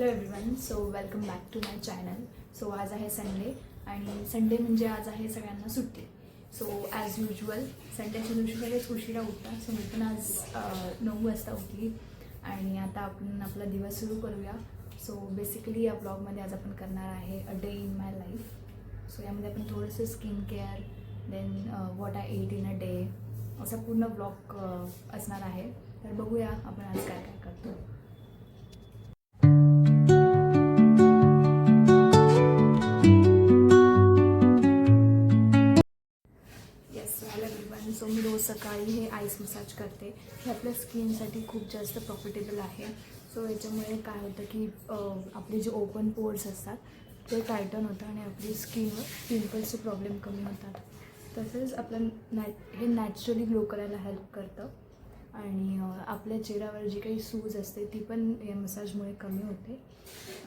Hello everyone, so welcome back to my channel. So आज आहे Sunday आणि Sunday म्हणजे आज आहे सगळ्यांना सुट्टी. सो ॲज युजल संडेच्या दिवशी सगळेच उशिरा उठतात. सो मी पण आज 9 वाजता उठली आणि आता आपण आपला दिवस सुरू करूया. सो बेसिकली या ब्लॉगमध्ये आज आपण करणार आहे a day in my life. So यामध्ये आपण थोडंसं skin care, then what I ate in a day, असा पूर्ण ब्लॉग असणार आहे. तर बघूया आपण आज काय काय करतो. सो मी रोज सकाळी हे आईस मसाज करते. हे आपल्या स्किनसाठी खूप जास्त प्रॉफिटेबल आहे. सो याच्यामुळे काय होतं की आपले जे ओपन पोर्स असतात ते टायटन होतं आणि आपली स्किनवर पिंपल्सचे प्रॉब्लेम कमी होतात. तसेच आपलं हे नॅचरली ग्लो करायला हेल्प करतं आणि आपल्या चेहऱ्यावर जी काही सूज असते ती पण या मसाजमुळे कमी होते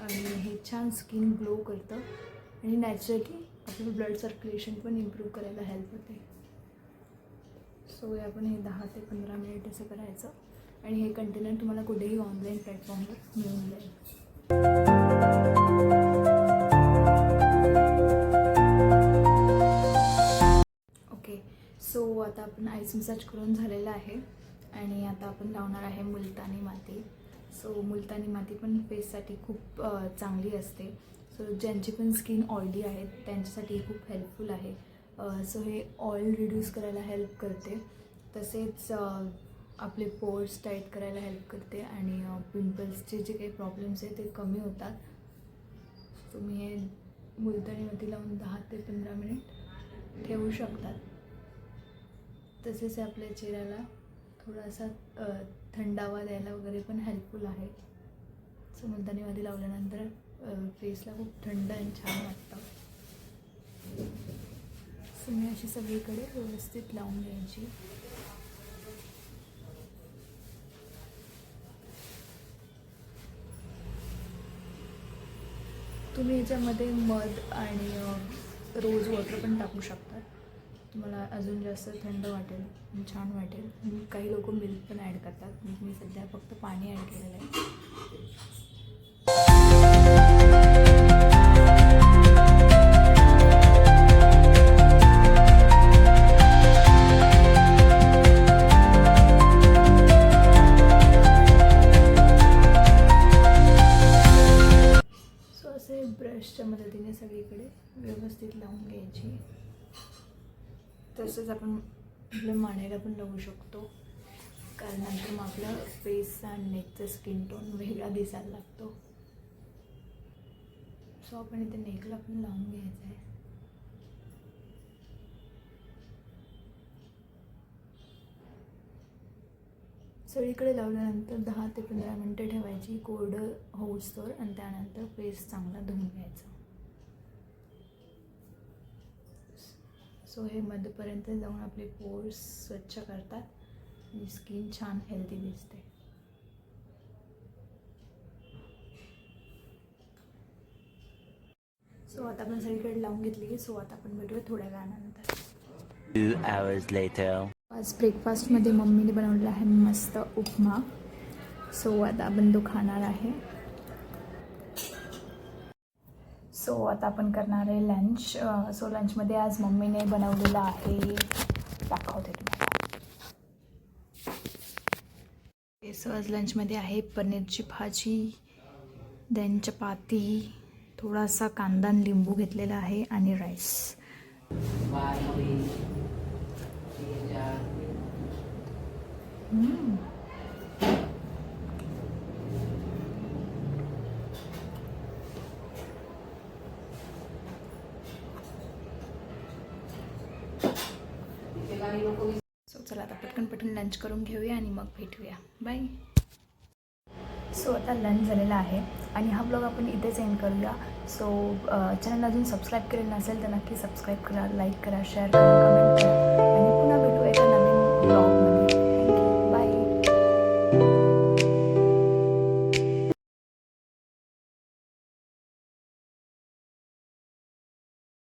आणि हे छान स्किन ग्लो करतं आणि नॅचरली आपलं ब्लड सर्क्युलेशन पण इम्प्रूव्ह करायला हेल्प होते. सो आपण हे 10 ते 15 मिनिट असं करायचं आणि हे कंटेनर तुम्हाला कुठेही ऑनलाईन प्लॅटफॉर्मवर मिळून जाईल. ओके, सो आता आपण आईस मसाज करून झालेला आहे आणि आता आपण लावणार आहे मुलतानी माती. सो मुलतानी माती पण फेससाठी खूप चांगली असते. सो ज्यांची पण स्किन ऑइली आहेत त्यांच्यासाठी खूप हेल्पफुल आहे. सो हे ऑइल रिड्यूस करायला हेल्प करते, तसेच आपले पोर्स टाईट करायला हेल्प करते आणि पिंपल्सचे जे काही प्रॉब्लेम्स आहेत ते कमी होतात. तुम्ही हे मुलतानी माती लावून 10 ते 15 मिनिट ठेवू शकतात. तसेच हे आपल्या चेहऱ्याला थोडासा थंडावा द्यायला वगैरे पण हेल्पफुल आहे. सो मुलतानी माती लावल्यानंतर फेसला खूप थंड आणि छान वाटतं. मी अशी सगळीकडे व्यवस्थित लावून घ्यायची. तुम्ही याच्यामध्ये मध आणि रोज वॉटर पण टाकू शकता. तुम्हाला अजून जास्त थंड वाटेल आणि छान वाटेल. काही लोक मिल्क पण ॲड करतात. मी सध्या फक्त पाणी ॲड केलेलं आहे. ब्रशच्या मदतीने सगळीकडे व्यवस्थित लावून घ्यायची. तसंच आपण आपल्या मानेला पण लावू शकतो, कारण नंतर मग आपला फेस आणि नेकचा स्किन टोन वेगळा दिसायला लागतो. सो आपण इथे नेकला पण लावून घ्यायचं आहे. सगळीकडे लावल्यानंतर 10 ते 15 मिनटं ठेवायची कोरडं होऊस्तोवर आणि त्यानंतर फेस चांगला धुवून घ्यायचा. सो हे मध्यपर्यंत जाऊन आपले पोर्स स्वच्छ करतात आणि स्किन छान हेल्दी दिसते. सो आता आपण सगळीकडे लावून घेतली. सो आता आपण भेटूया थोड्या वेळानंतर. 2 hours later. आज ब्रेकफास्टमध्ये मम्मीने बनवलेला आहे मस्त उपमा. सो आता आपण तो खाणार आहे. सो आता आपण करणार आहे लंच. सो लंचमध्ये आज मम्मीने बनवलेलं आहे, दाखवते तुम्हाला. सो आज लंचमध्ये आहे पनीरची भाजी, देन चपाती, थोडासा कांदा आणि लिंबू घेतलेला आहे आणि राईस. सो चला आता पटकन लंच करून घेऊया आणि मग भेटूया. बाय. सो आता लंच झालेला आहे आणि हा ब्लॉग आपण इथेच एंड करूया. सो चॅनल अजून सबस्क्राईब केलेलं नसेल तर नक्की सबस्क्राईब करा, लाईक करा, शेअर करा, कमेंट करा आणि